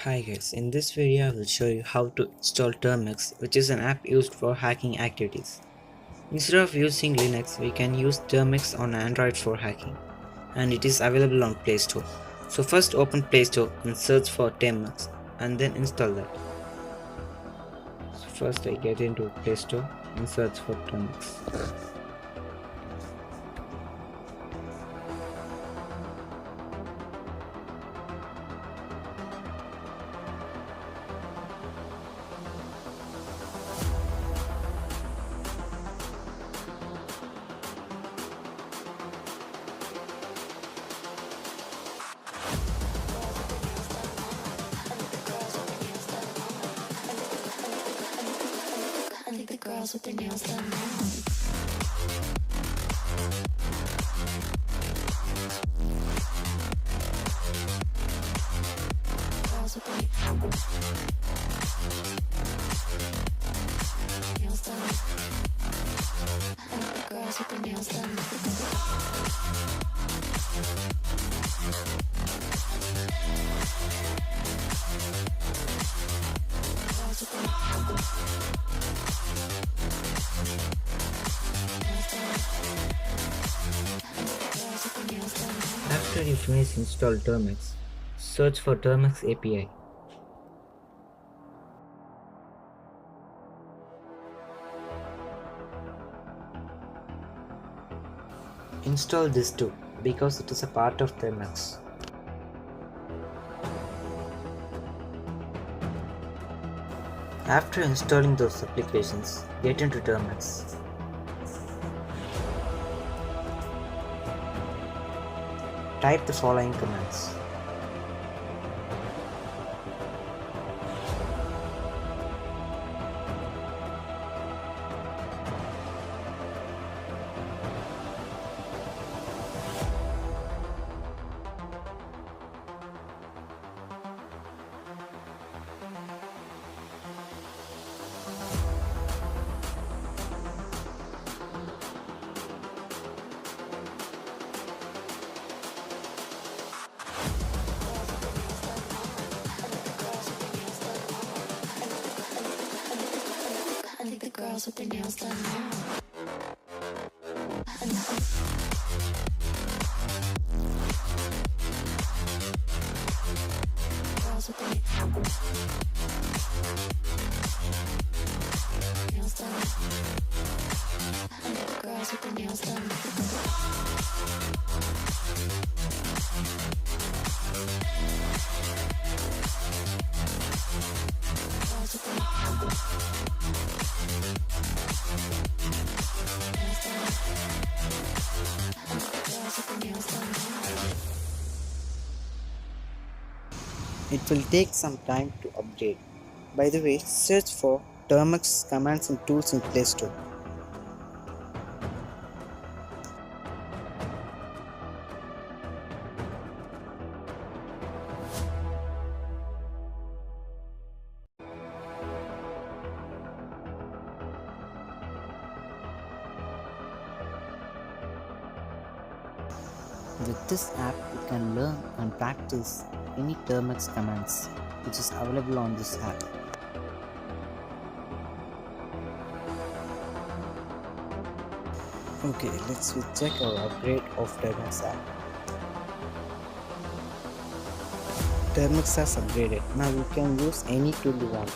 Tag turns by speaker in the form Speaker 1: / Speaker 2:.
Speaker 1: Hi guys, in this video I will show you how to install Termux, which is an app used for hacking activities. Instead of using Linux, we can use Termux on Android for hacking, and it is available on Play Store. So first open Play Store and search for Termux and then install that. So first I get into Play Store and search for Termux.
Speaker 2: I think the girls with their nails done now. Girls with their nails done. I think the girls with their nails done. Girls with their
Speaker 1: After you finish install Termux, search for Termux API. Install this too, because it is a part of Termux. After installing those applications, get into Termux. Type the following commands.
Speaker 2: I think the girls with their nails done now. Girls with their nails done. I think the girls with their nails done. Girls with their
Speaker 1: It will take some time to update. By the way, search for Termux commands and tools in Play Store. With this app, you can learn and practice any Termux commands, which is available on this app. Okay, let's check our upgrade of Termux app. Termux has upgraded. Now you can use any tool you want.